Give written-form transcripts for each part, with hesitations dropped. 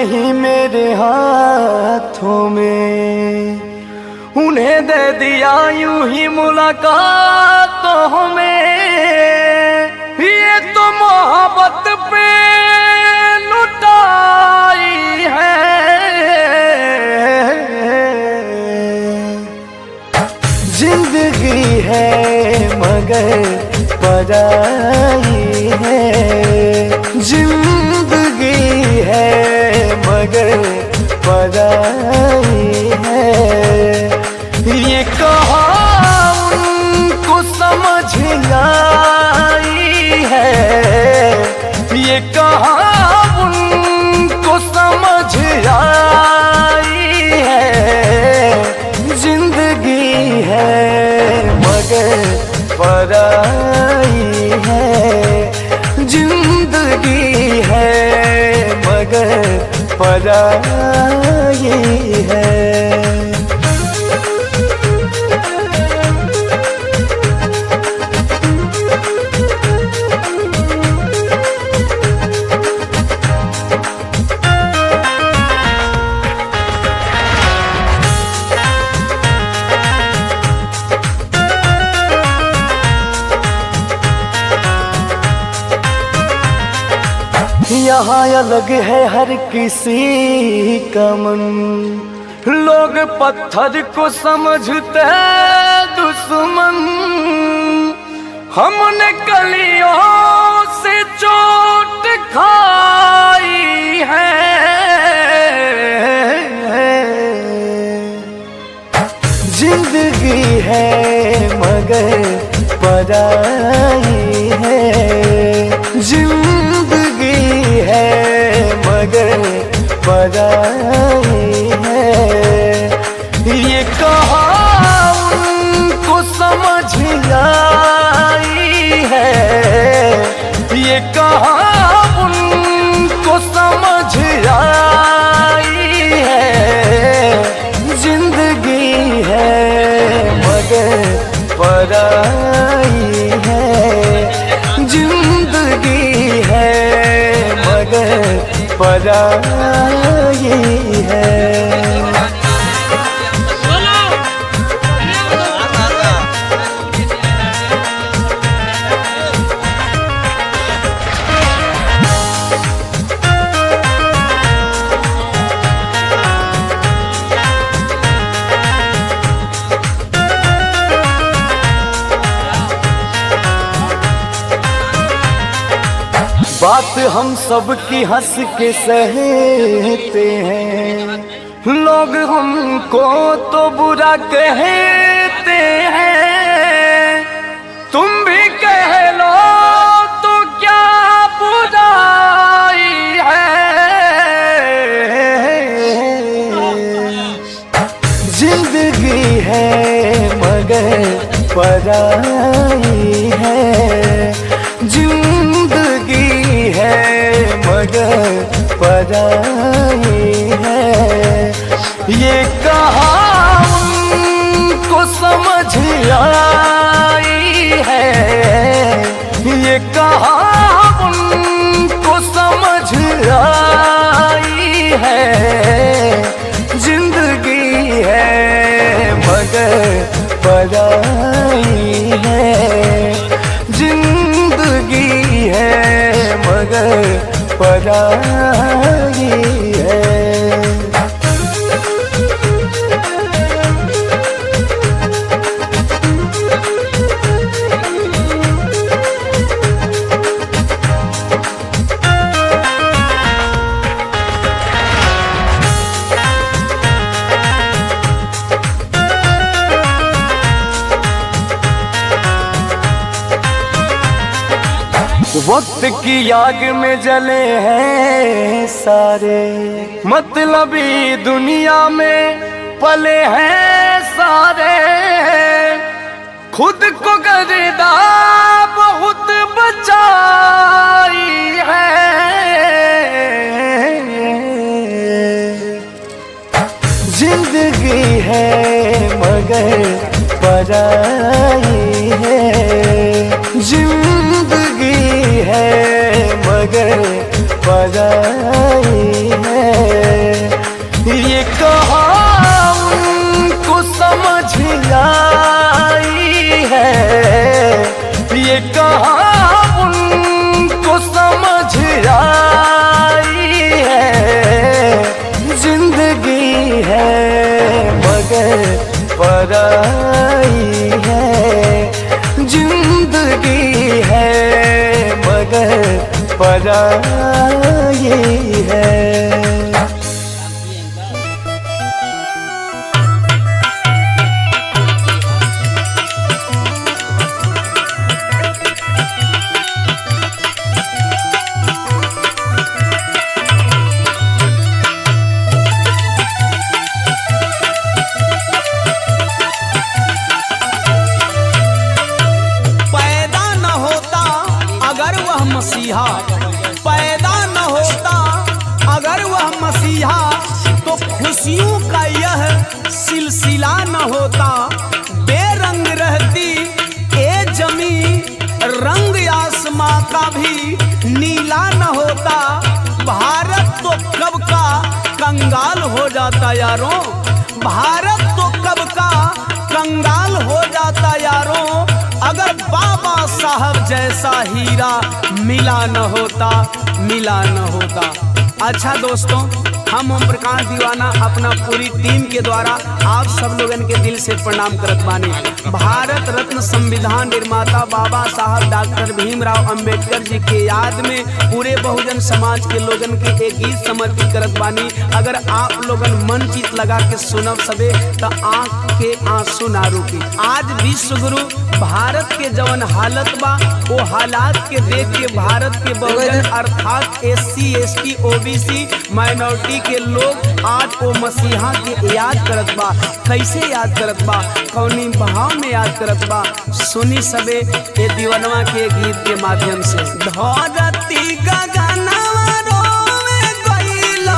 नहीं मेरे हाथों में, उन्हें दे दिया यूं ही मुलाकातों में। ये तो मोहब्बत पे लुटाई है, जिंदगी है मगर पराई है। जिंदगी है मगर पराई है। ये कहा उनको समझ आई है, ये कहा उनको समझ आई है। जिंदगी है मगर पराई है। जिंदगी है मगर पराई है। यहाँ अलग है हर किसी का मन, लोग पत्थर को समझते दुश्मन। हमने कलियों से चोट खाई है, जिंदगी है मगर पराई है। जिंदगी है मगर पराई है। ये कहा उनको समझ आई है, ये कहा उनको समझ आई है। जिंदगी है मगर पराई है। जिंदगी है मगर पराई है। बात हम सब की हंस के सहते हैं, लोग हमको तो बुरा कहते हैं। तुम भी कह लो तो क्या बुराई है। जिंदगी है मगर पराई है। जिंदगी है मगर पराई है। ये कहा उनको समझ आई है, ये कहा उनको समझ आई है। जिंदगी है मगर पराई है। जिंदगी है मगर पराई है। वक्त की आग में जले हैं सारे, मतलबी दुनिया में पले हैं सारे। खुद को गर्दा बहुत बचाई है। जिंदगी है मगर पराई है। जिंदगी है मगर पराई है। ये कहाँ उनको समझ आई है, जिंदगी है मगर पराई है, जिंदगी है मगर पराई है। मसीहा पैदा न होता अगर वह मसीहा, तो खुशियों का यह सिलसिला न होता। बेरंग रहती ए जमी, रंग आसमां का भी नीला न होता। भारत तो कब का कंगाल हो जाता यारों, भारत तो कब का कंगाल हो जाता यारों, अगर बाबा साहब जैसा हीरा मिला न होता, मिला न होता। अच्छा दोस्तों, हम ओम प्रकाश दीवाना अपना पूरी टीम के द्वारा आप सब लोगन के दिल से प्रणाम करत बानी। भारत रत्न संविधान निर्माता बाबा साहब डॉक्टर भीमराव अंबेडकर जी के याद में पूरे बहुजन समाज के लोगन के एक गीत समर्पित करत बानी। अगर आप लोगन मन चित लगा के सुनब सबे तो आँख के आंसू ना रुकी। आज विश्व गुरु भारत के जवन हालत बा, वो हालात के देख के भारत के बहुजन अर्थात SC ST OBC माइनॉरिटी के लोग आज वो मसीहा के याद करत बा। कैसे याद करत बा, कौनी भाव में याद करत बा, सुनी सबे ये दीवनवा के गीत के माध्यम से। धरती गगनवा रोवे गइलो,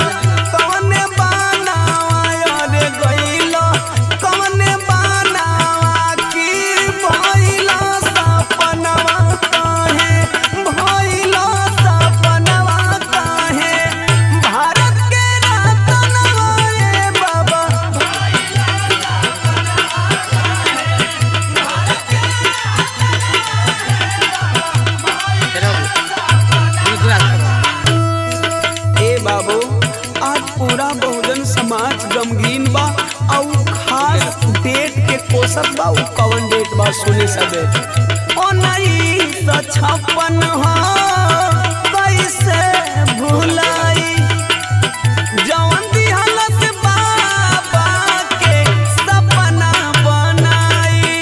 कौने बनावा रे गइलो, कौने बनावा की भइलो सपनवा काहे, भइलो सपनवा काहे, भारत के रतनवा रे बाबा, ए बाबू आज पूरा बहुजन समाज गमगीन बा। और खास डेट के कोसत बा, उ कवन डेट बा सुने सबे। 1956 कैसे भुलाई, जवन दिहलस बाबा के सपना बनाई,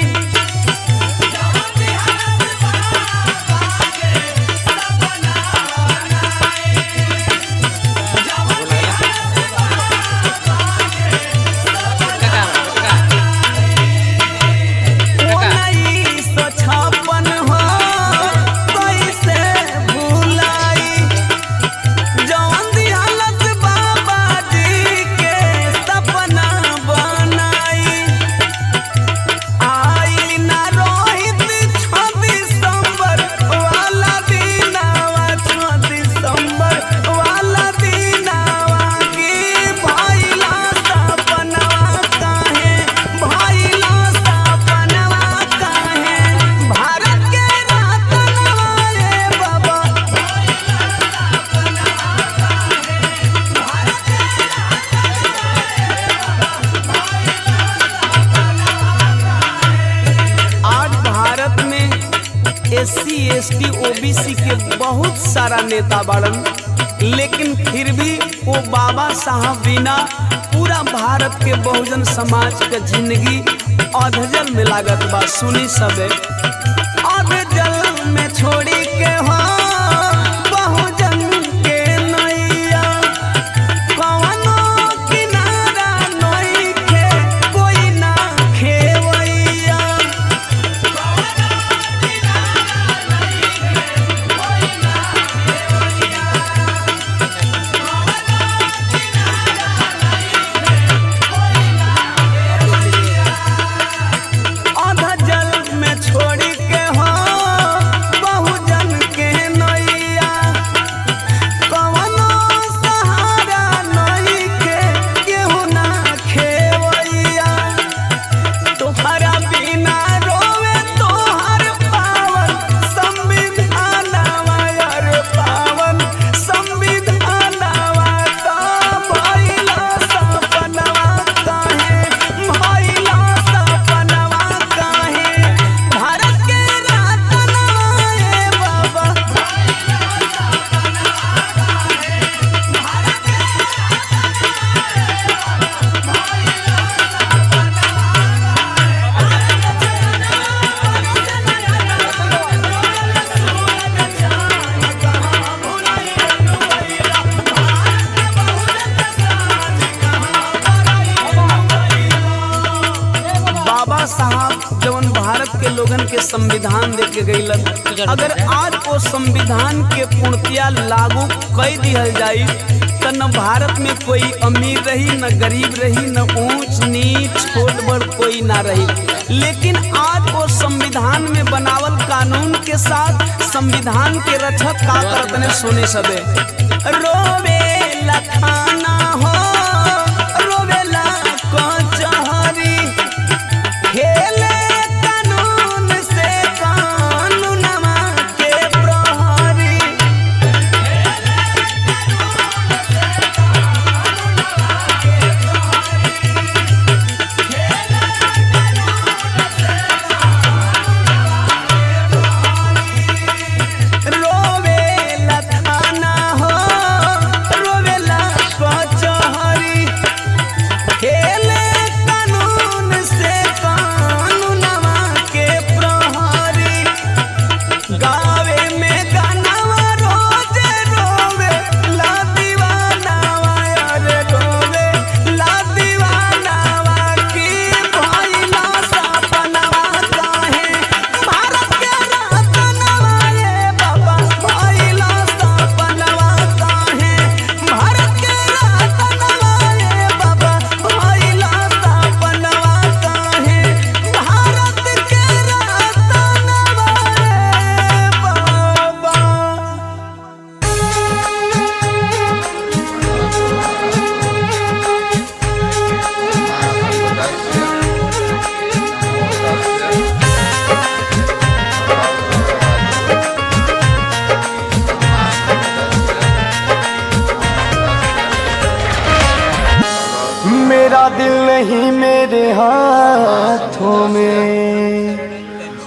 SC ST OBC के बहुत सारा नेता बाड़न, लेकिन फिर भी वो बाबा साहब बिना पूरा भारत के बहुजन समाज के जिंदगी अधजल में लागत बा। सुनी सबे, अधजल में छोड़ी के हो बहुजन के नैया, कवनो किनारा नइखे कोई ना खेवैया, अधजल में छोड़ी संविधान दे के गईलन। अगर आज वो संविधान के पूर्णतया लागू कर दिहल जाई तो न भारत में कोई अमीर रही, न गरीब रही, न ऊंच नीच छोट बड़ कोई ना रही। लेकिन आज वो संविधान में बनावल कानून के साथ संविधान के रक्षक का करत ने सुने सबे रोवे लखाना हो रोवेला कचहरी खेले कानून से कानूनवा के प्रहरी रोवेला थाना हो रोवेला कचहरी खेले कानून से कानूनवा के प्रहरी गावे में गानावा रोजे रोवे ला दीवानावा अरे रोवे ला दीवानावा की भइला सपनावा काहे भारत के रतनवा ये बाबा भइला सपनावा काहे भारत के रतनवा ये बाबा भइला सपनावा काहे भारत के रतनवा ये बाबा। मेरा दिल नहीं मेरे हाथों में,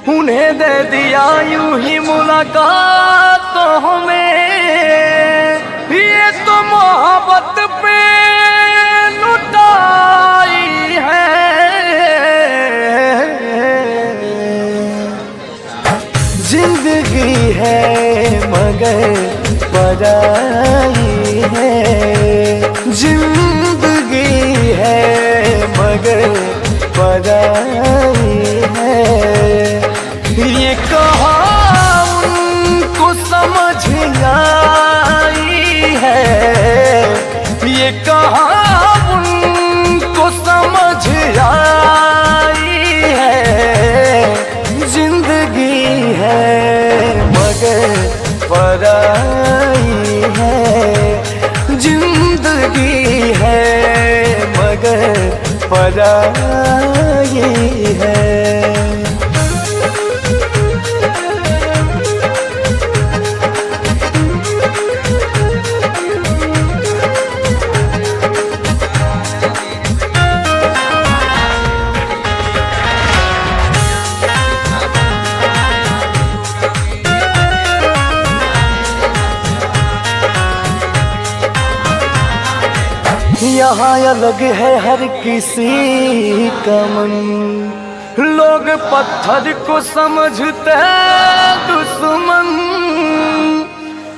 उन्हें दे दिया यूं ही मुलाकातों में। ये तो मोहब्बत पे लुटाई है, जिंदगी है मगर पराई है, जिंदगी है मगर पराई है। ये कहा उनको समझ आई है, ये कहा उनको समझ आई है, जिंदगी है मगर पराई है, जिंदगी है मगर पराई है। यहाँ अलग है हर किसी का मन, लोग पत्थर को समझते दुश्मन।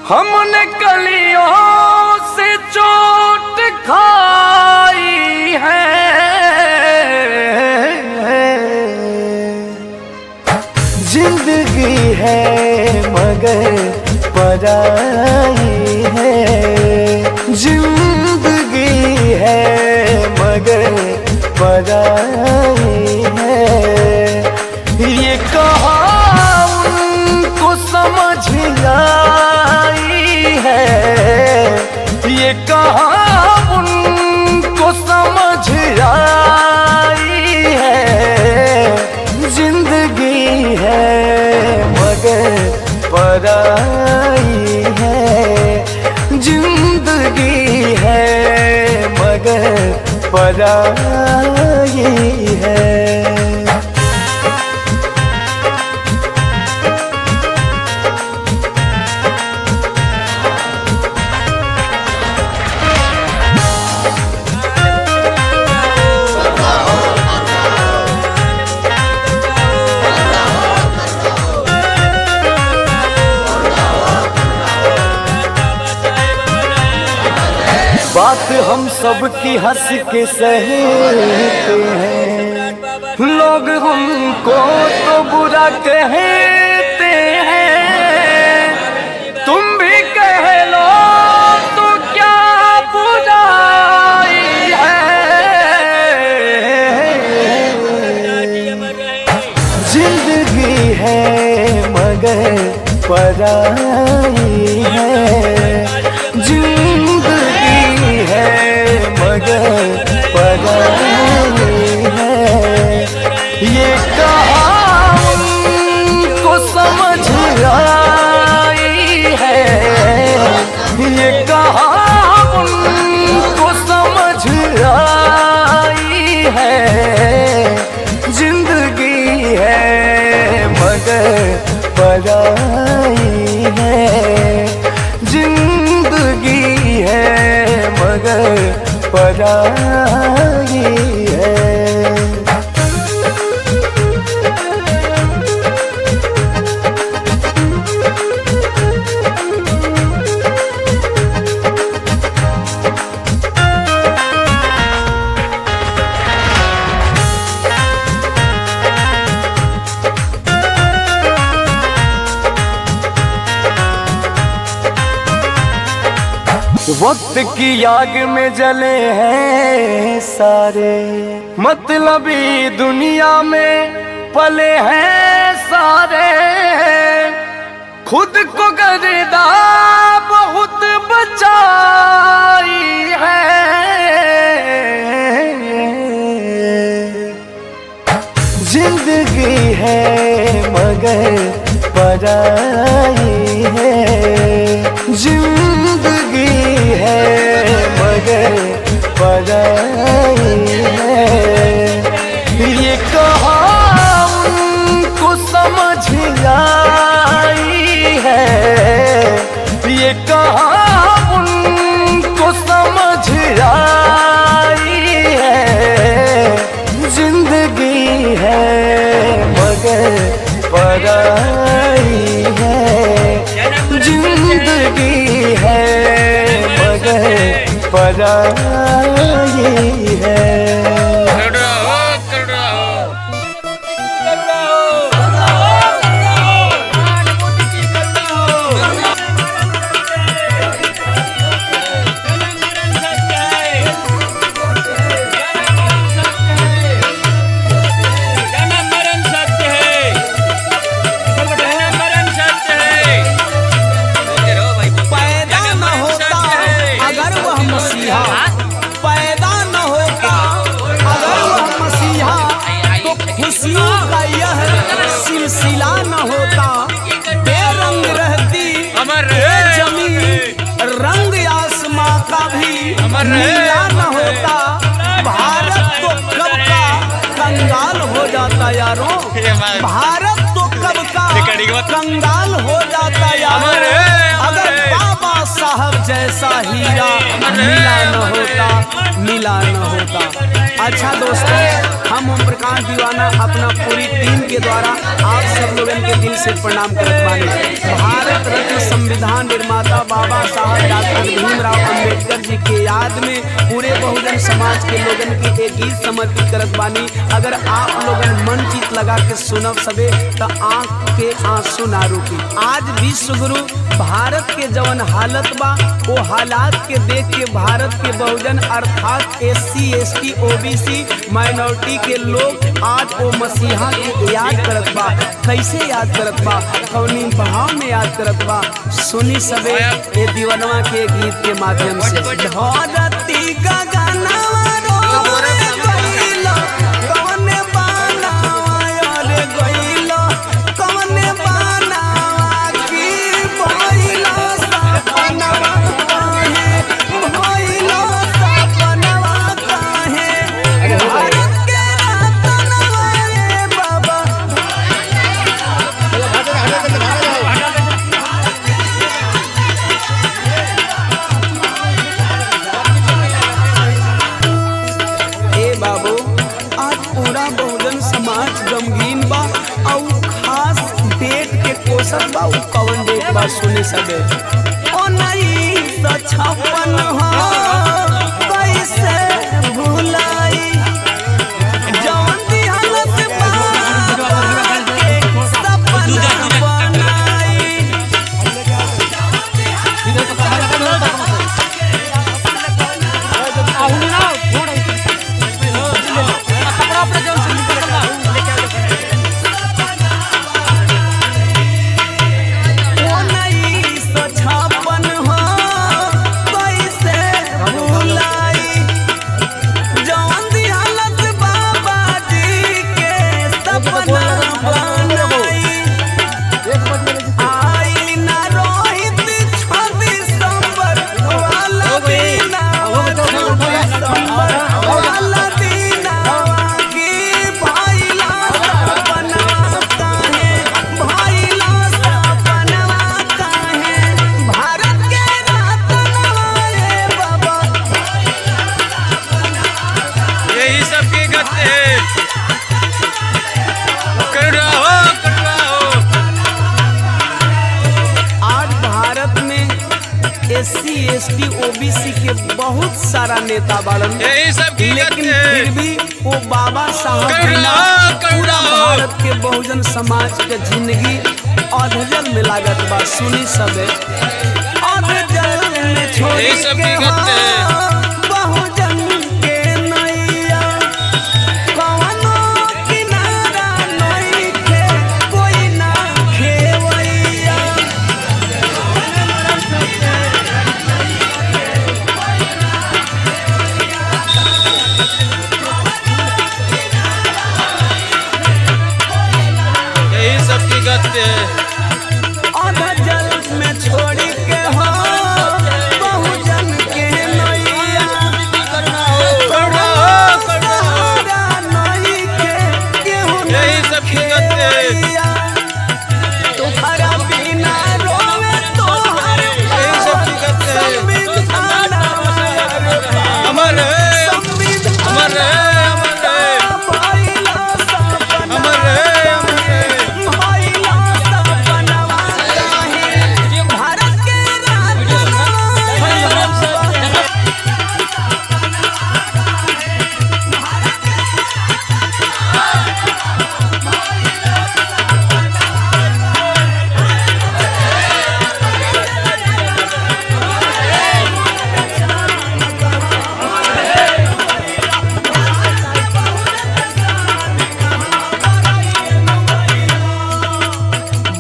हमने कलियों से चोट खाई है, जिंदगी है मगर पराई है, जिंदगी है मगर पराई है। ये कहा उनको समझ आई है, ये कहा उनको समझ आई है, जिंदगी है मगर पराई है, जिंदगी है मगर पराई है। बात हम सब की हंस के सहते हैं, लोग हमको तो बुरा कहते हैं, तुम भी कह लो तो क्या बुराई है। जिंदगी है मगर पराई है, जिंदगी है मगर पराई है। ये कहाँ उनको समझ आई है, ये कहाँ उनको समझ आई है। जिंदगी है मगर पराई है, जिंदगी है मगर पराई है। वक्त की आग में जले हैं सारे, मतलबी दुनिया में पले हैं सारे। खुद को गर्दा बहुत बचाई है, जिंदगी है मगर पराई है, जिंदगी है मगर पराई है। ये कहाँ उनको समझ आई है, ये कहाँ उनको समझ आई है। जिंदगी है मगर पराई है, जिंदगी है मगर पराई है। पैदा न होता अगर वह मसीहा, तो खुशियों का यह सिलसिला न होता। बेरंग रहती ये जमीन, रंग आसमां का भी नीला न होता। भारत तो कब का कंगाल हो जाता यारों, भारत तो कब का कंगाल हो जाता यारों, अगर बाबा साहब जैसा हीरा मिला न होता, मिला न होता। अच्छा दोस्तों, हम ओम प्रकाश दीवाना अपना पूरी टीम के द्वारा आप सब लोगों के दिल से प्रणाम करत बानी। भारत रत्न संविधान निर्माता बाबा साहब डॉक्टर भीमराव अंबेडकर जी के याद में पूरे बहुजन समाज के लोगन के एक गीत समर्पित करत बानी। अगर आप लोगन मन चित लगा के सुनब सबे तो आँख के आंसू ना रुकी। आज विश्व गुरु भारत के जवन हालत बा, वो हालात के देख के भारत के बहुजन अर्थात SC ST OBC माइनॉरिटी के लोग आज वो मसीहा के याद करत बा। कैसे याद करत बा, कौनी भाव में याद करत बा, सुनी सबे ये दीवनवा के गीत के माध्यम से। धरती गगनवा रोवे गइलो, कौने बनावा रे गइलो, कौने बनावा की भइलो सपनवा काहे, भइलो सपनवा काहे। भारत के रत्नवा रे बाबा, बाबू आज पूरा बहुजन समाज गमगीन बा और खास डेट के कोसत बा। कौन डेट बा सुने सबे, ओ नहीं 56 कैसे भुलाई, जौन दिहल ओबीसी के बहुत सारा नेता बाड़न, यही सब की लेकिन है। फिर भी वो बाबा साहब कर बिना लो, कर पूरा लो। भारत के बहुजन समाज के जिंदगी अधजल में लागत बा। सुनी सबे अधजल में छोड़ यही सब के की है। हाँ, बहुजन के नैया कवनो किनारा नइखे, कोई ना खेवैया। यही सब की गति है। आधा जल में छोड़ के हो बहुजन के नैया सहारा नइखे, केहू ना यही सब की गति है। खेवैया। तोहरा बिना रोवे तोहर यही सब की गति है। संविधान अमर है, अमर है, अमर है, भइला सपना अमर है, अमर है। भइला सपनवा काहे भारत के राजनवा।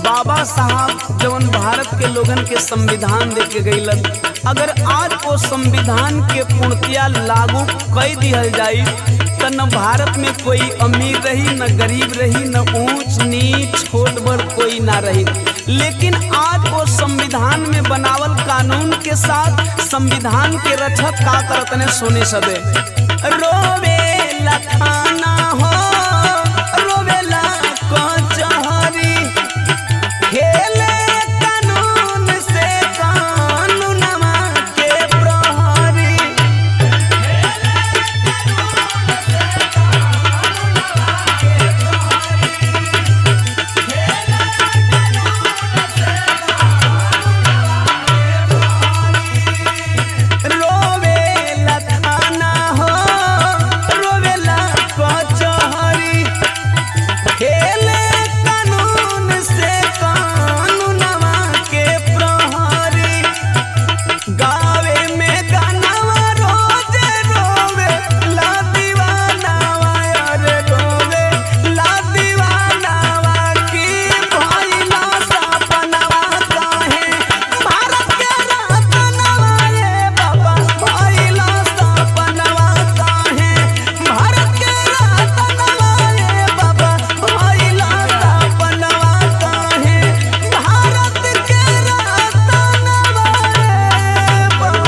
बाबा साहब जवन भारत के लोगन के संविधान दे के गईलन, अगर आज वो संविधान के पूर्णतया लागू कई दिहल जाई त न भारत में कोई अमीर रही, न गरीब रही, न ऊंच नीच छोट बड़ कोई ना रही। लेकिन आज वो संविधान में बनावल कानून के साथ संविधान के रक्षक का करत ने सोने सबे रोवे लखाना हो रोवेला कचहरी खेले कानून से कानूनवा के प्रहरी। रोवे लखाना हो रोवेला कचहरी खेले कानून से कानूनवा के प्रहरी। गावे में गानवा रोजे रोवे ला दीवानावा, अरे रोवे ला दीवानावा की भइला सपनवा काहे भारत के रतनवा। ये बाबा भइला सपनवा काहे भारत के रतनवा। ये बाबा भइला सपनवा काहे भारत के रतनवा। ये बाबा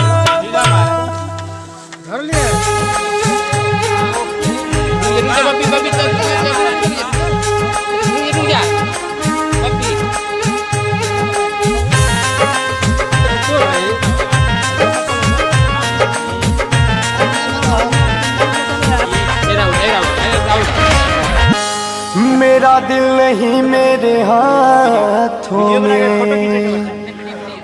मेरा दिल नहीं मेरे हाथों में,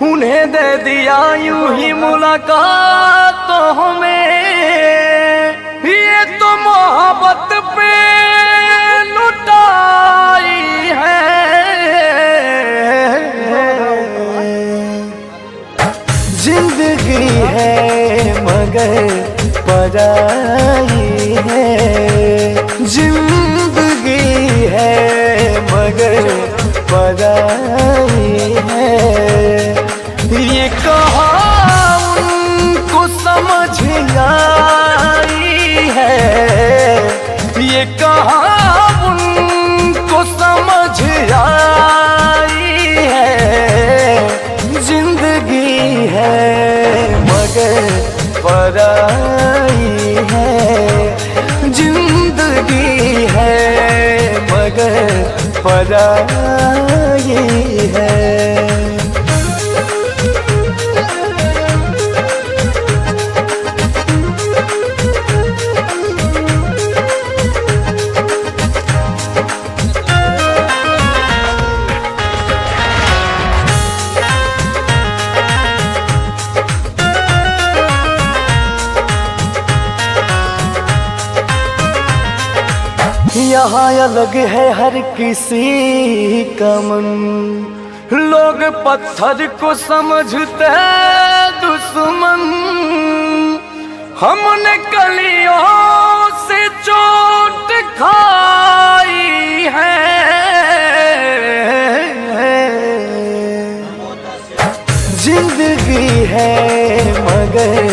उन्हें दे दिया यूं ही मुलाकातों में। ये तो मोहब्बत पे लुटाई है, जिंदगी है मगर पराई है। जिंदगी है मगर पराई है। ये कहा उनको समझ आई है, ये कहा उनको समझ आई है। जिंदगी है मगर पराई है। जिंदगी है मगर पराई है। यहाँ अलग है हर किसी का मन, लोग पत्थर को समझते दुश्मन। हमने कलियों से चोट खाई है, जिंदगी है मगर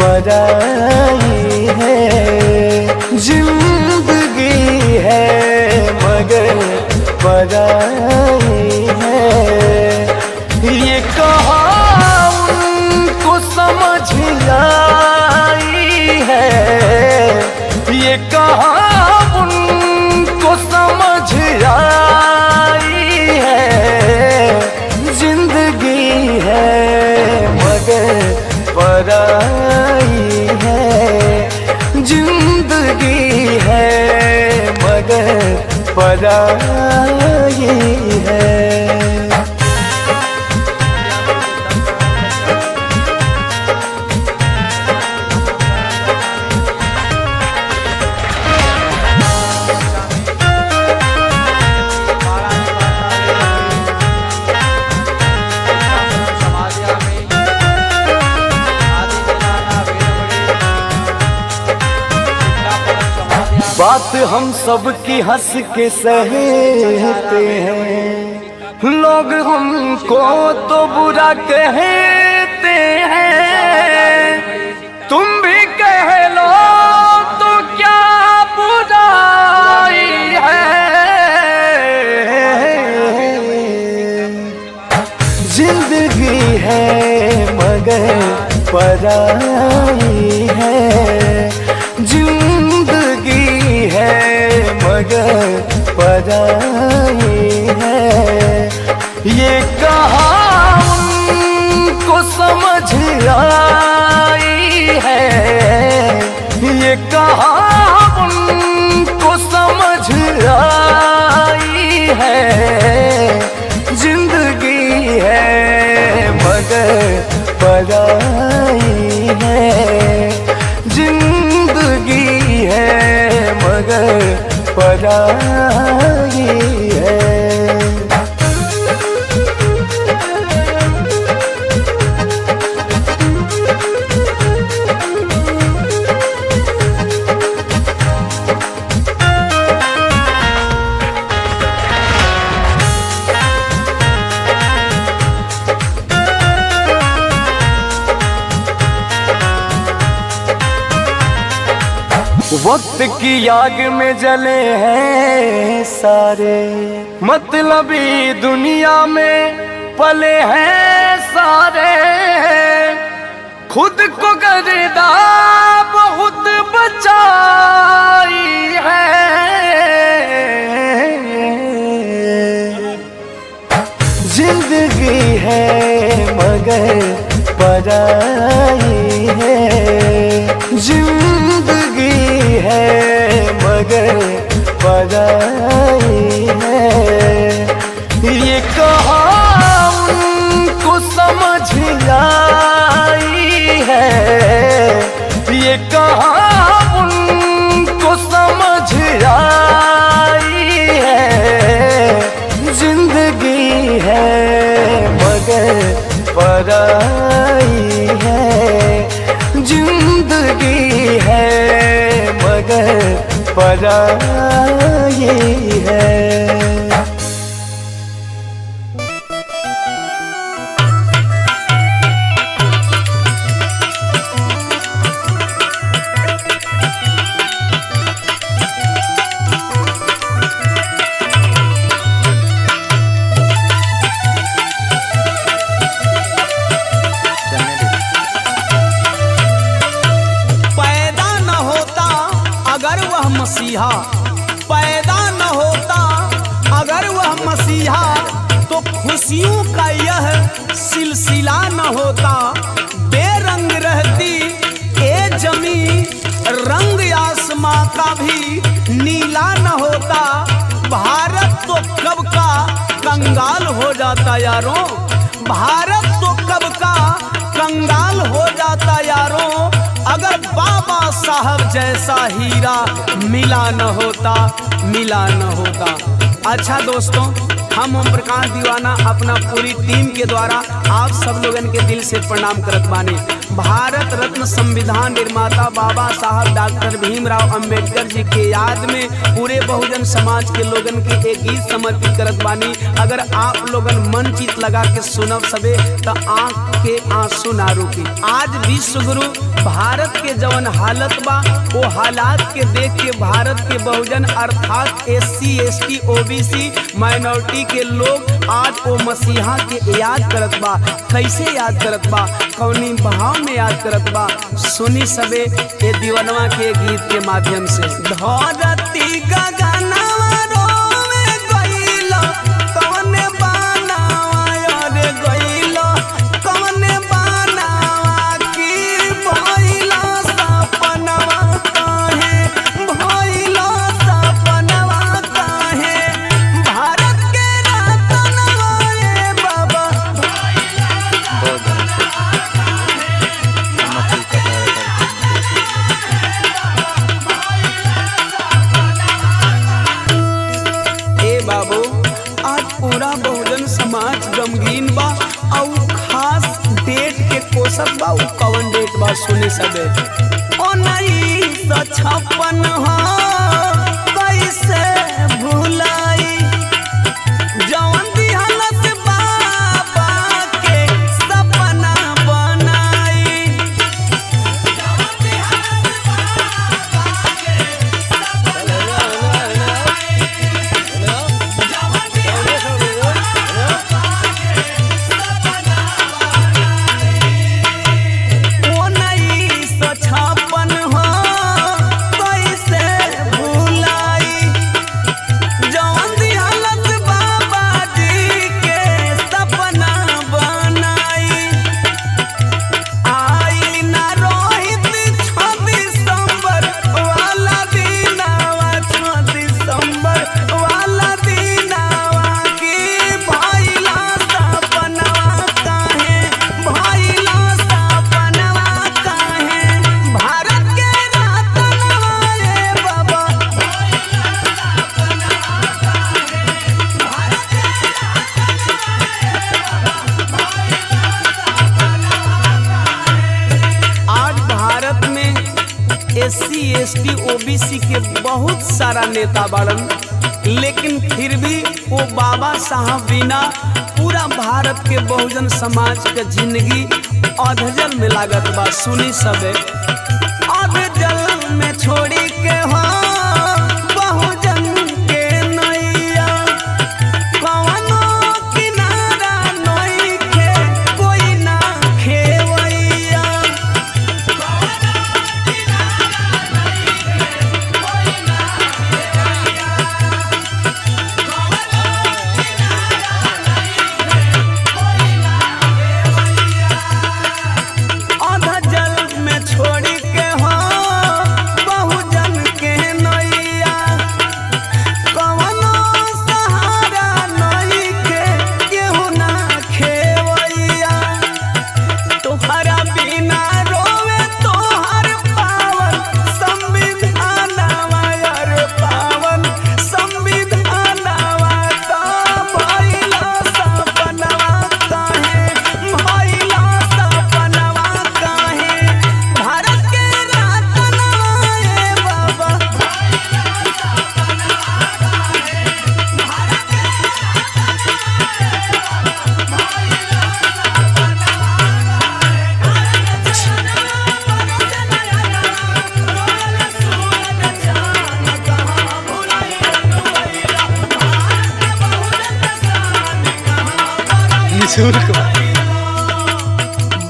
पराई है, जिंदगी है मगर पराई है। ये कहाँ उनको समझ आई है, ये कहाँ उनको समझ आई है, जिंदगी है मगर पराई है, जिंदगी है मगर पराई है। बात हम सब की हंस के सहते हैं, लोग हमको तो बुरा कहते हैं। तुम भी कह लो तो क्या बुराई है, जिंदगी है मगर पराई है, जिंदगी है मगर पराई है। ये कहाँ उनको समझ आई है, ये कहाँ उनको समझ आई है, जिंदगी है मगर पराई है, जिंदगी है मगर पराई है। वक्त की आग में जले हैं सारे, मतलबी दुनिया में पले हैं सारे। खुद को गर्दा बहुत बचाई है, जिंदगी है मगर पराई है, जिंदगी है मगर पराई है। ये कहाँ उनको समझ आई है, ये कहाँ उनको समझ आई है, जिंदगी है मगर पराई है, जिंदगी है मगर पराई है। मसीहा पैदा न होता अगर वह मसीहा, तो खुशियों का यह सिलसिला न होता। बेरंग रहती ए जमी, रंग आसमां का भी नीला न होता। भारत तो कब का कंगाल हो जाता यारों, भारत तो कब का कंगाल हो जाता यारों, अगर बाबा साहब जैसा हीरा मिला न होता, मिला न होता। अच्छा दोस्तों, हम ओम प्रकाश दीवाना अपना पूरी टीम के द्वारा आप सब लोगन के दिल से प्रणाम करत बानी। भारत रत्न संविधान निर्माता बाबा साहब डॉक्टर भीमराव अंबेडकर जी के याद में पूरे बहुजन समाज के लोगन के एक गीत समर्पित करत बानी। अगर आप लोगन मन चित लगा के सुनब सबे तो आँख के आंसू ना रुकी। आज विश्व गुरु भारत के जवन हालत बा वो हालात के देख के भारत के बहुजन अर्थात SC ST OBC माइनॉरिटी के लोग आज वो मसीहा के याद करत बा। कैसे याद करत बा, कौनी भाव में याद करत बा, सुनी सबे ये दीवनवा के गीत के माध्यम से। धरती गगनवा रोवे गइलो, कौने बनावा रे गइलो, कौने बनावा की भइलो सपनवा काहे, भइलो सपनवा काहे, भारत के रतनवा रे बाबा बाबू। आज पूरा बहुजन समाज गमगीन बा और खास डेट के कोसत बा। कौन डेट बा सुने सबे। 1956 कैसे भुलाई, जवन दिहलत बाबा के सपना बनाई, SC ST OBC के बहुत सारा नेता बाड़न, लेकिन फिर भी वो बाबा साहब बिना पूरा भारत के बहुजन समाज के जिंदगी अधजल में लागत बा। सुनी सबे। अधजल में छोड़ी के हो बहुजन के नैया, कवनो किनारा नइखे कोई ना खेवैया,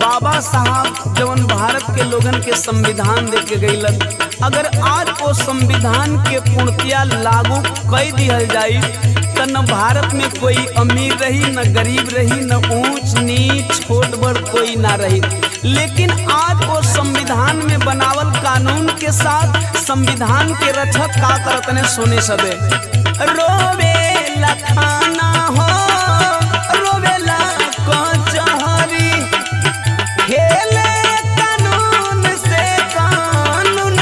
बाबा साहब जवन भारत के लोगन के संविधान दे के गईलन, अगर आज वो संविधान के पूर्णतया लागू कर दिहल जाई तो न भारत में कोई अमीर रही, न गरीब रही, न ऊंच नीच छोट बड़ कोई ना रही। लेकिन आज वो संविधान में बनावल कानून के साथ संविधान के रक्षक का करत ने सुने सबे। रोवे लखाना हो रोवेला कचहरी, खेले कानून से कानून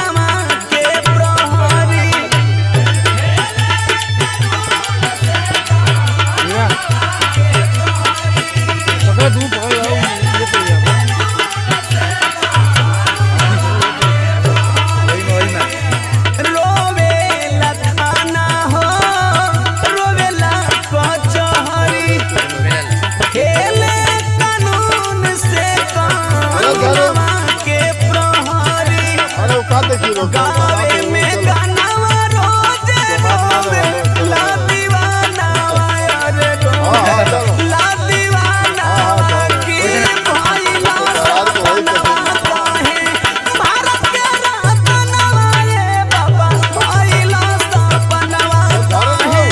गावे में गानावा रोजे रोवे ला दीवानावा रे रोवे ला दीवानावा की भाई ला सपनावा काहे भारत के रतनवा रे बाबा भाई ला सपनावा काहे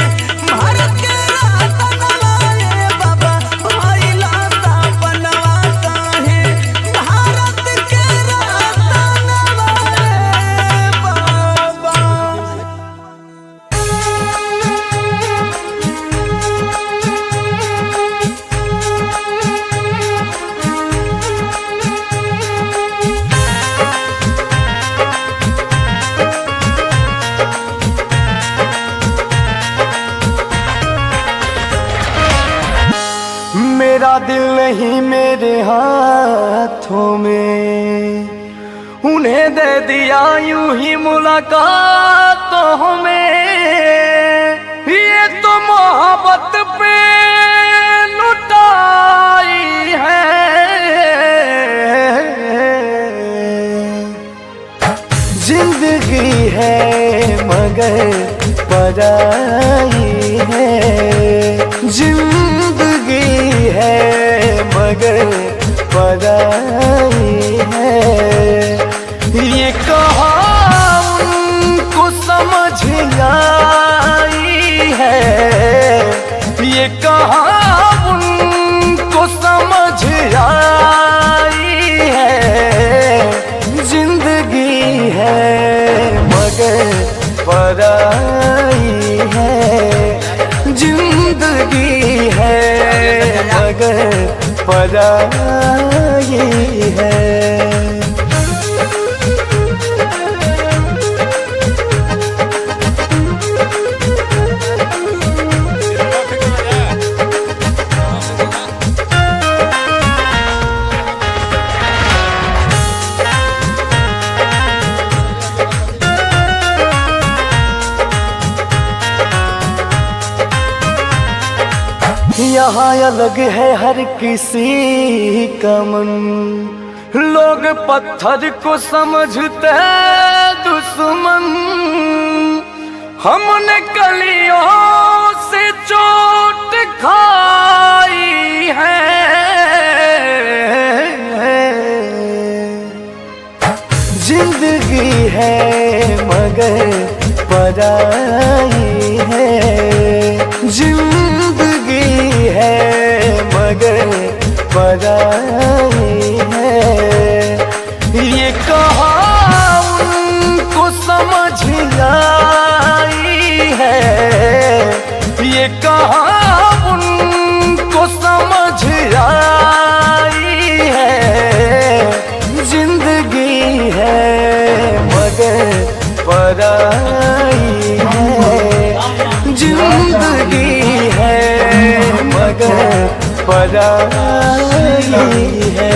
भारत के रतनवा रे बाबा भाई ला सपनावा काहे भारत के रतनवा रे बाबा। मेरा दिल नहीं मेरे हाथों में, उन्हें दे दिया यूं ही मुलाकातों में। ये तो मोहब्बत पे लुटाई है, जिंदगी है मगर पराई है, जिंदगी है मगर पराई है। ये कहा उनको समझ आई है, ये कहा उनको समझ आई है, जिंदगी है मगर पराई है, जिंदगी है मगर पराई है। यहाँ अलग है हर किसी का मन, लोग पत्थर को समझते दुश्मन। हमने कलियों से चोट खाई है, जिंदगी है मगर पराई है, जिंदगी है मगर पराई है। ये कहा उनको समझ आई है, ये कहा उनको समझ आई है, जिंदगी है मगर पराई है, जिंदगी है मगर पराई है।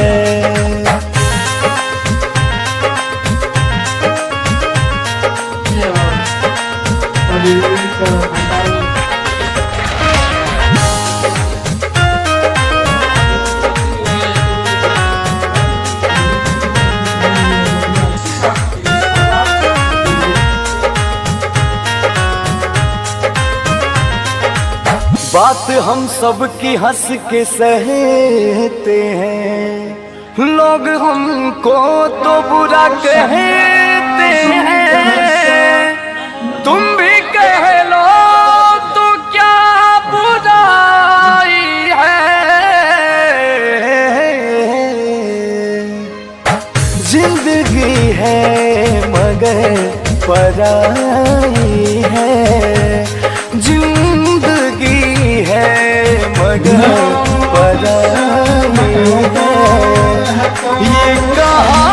बात हम सब की हंस के सहते हैं, लोग हमको तो बुरा कहते हैं। तुम भी कह लो तो क्या बुराई है, जिंदगी है मगर पराई है, जिंदगी है मगर पराई है। ये कहा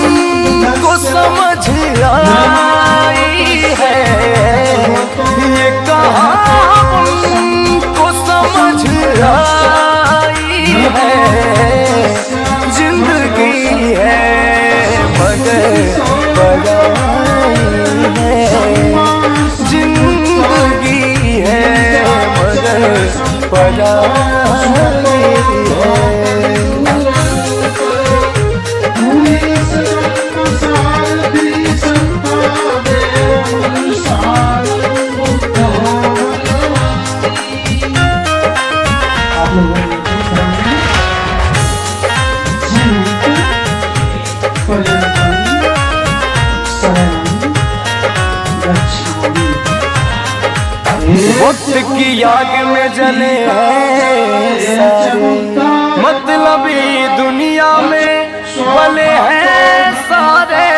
उनको समझ आई है, ये कहा उनको समझ आई है, जिंदगी है मगर पराई है, जिंदगी है मगर पराई है। की आग में जले हैं सारे, मतलबी दुनिया में भले हैं सारे,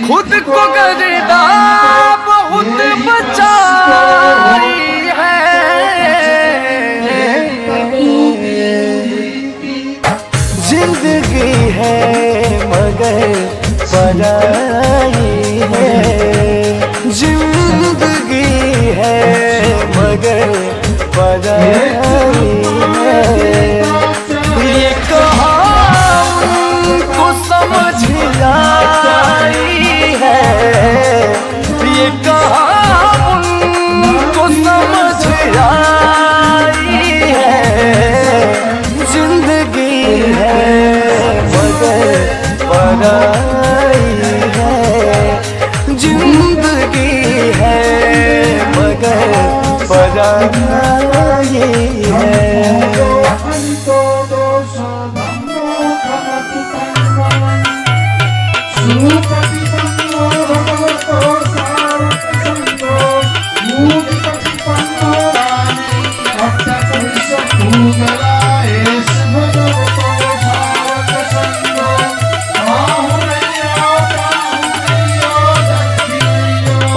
खुद को गर्दा बहुत बचाई है, जिंदगी है मगर पराई है, जिंदगी है मगर पराई है, ये कहाँ उनको समझ आई है, ये कहाँ उनको समझ आई है, जिंदगी है मगर पराई है, जिंदगी है मगर पराई है।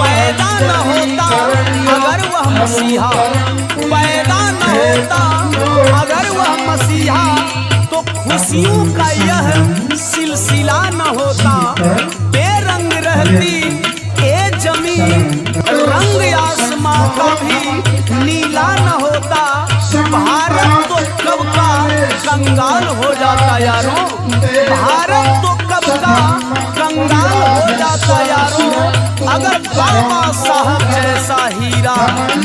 पैदा न होता अगर वह मसीहा, पैदा न होता अगर वह मसीहा, तो खुशियों का यह सिलसिला न होता, बेरंग रहती ए जमीन, रंग आसमां का भी नीला न होता, भारत तो कब का कंगाल हो जाता यारों, भारत तो कब का कंगाल हो जाता यारों, अगर बाबा साहब जैसा हीरा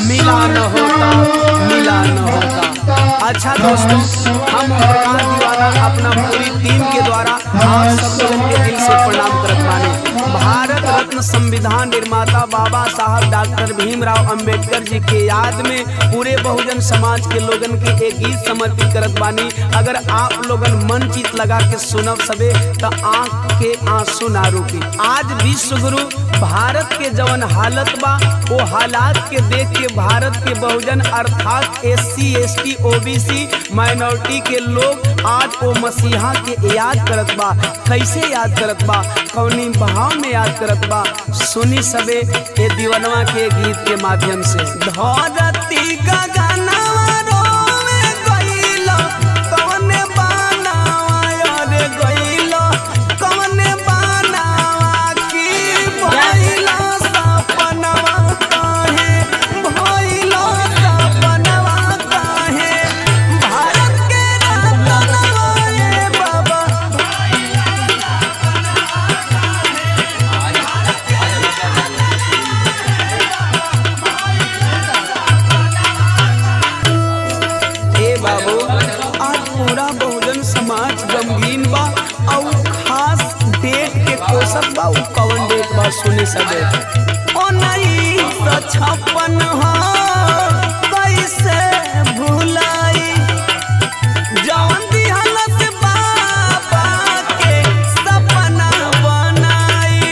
मिला न होता, मिला न होता। अच्छा दोस्तों, हम प्रकाश दीवाना अपना पूरी टीम के द्वारा आप सब लोगों के दिल से प्रणाम करत बानी। भारत रत्न संविधान निर्माता बाबा साहब डॉक्टर भीमराव अंबेडकर जी के याद में पूरे बहुजन समाज के लोगन के एक गीत समर्पित करत बानी। अगर आप लोगन मन चित लगा के सुनब सबे तो आँख के आंसू ना रुकी। आज विश्व गुरु भारत के जवन हालत बा वो हालात के देख के भारत के बहुजन अर्थात SC ST OBC माइनॉरिटी के लोग आज वो मसीहा के याद करत बा। कैसे याद करत बा, कौनी भाव में याद करत बा, सुनी सबे ये दीवनवा के गीत के माध्यम से। धरती गगनवा रोवे गइलो, कौने बनावा रे गइलो, कौने बनावा की भइलो सपनवा काहे, भइलो सपनवा काहे, भारत के रत्नवा रे बाबा, बाबू आज पूरा बहुजन समाज गमगीन बा और खास डेट के कोसत बा। कौन डेट बा सुने सबे। 1956 कैसे भुलाई, जवन दिहलत बाबा के सपना बनाई,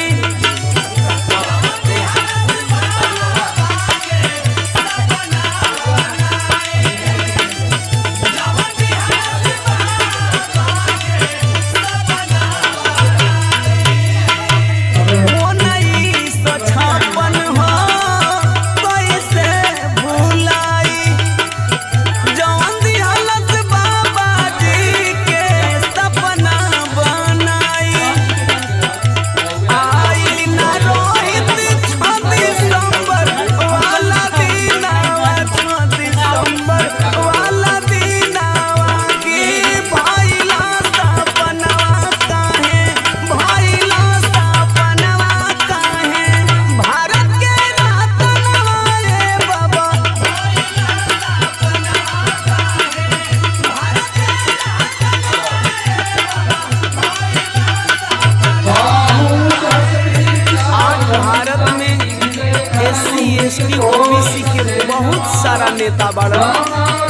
SC OBC के बहुत सारा नेता बड़ा,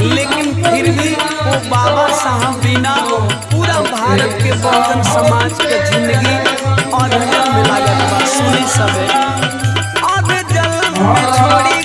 लेकिन फिर भी वो बाबा साहब बिना पूरा भारत के बहुजन समाज के जिंदगी और जल में लागत बा। सुनी सबे अब जल में छोड़ी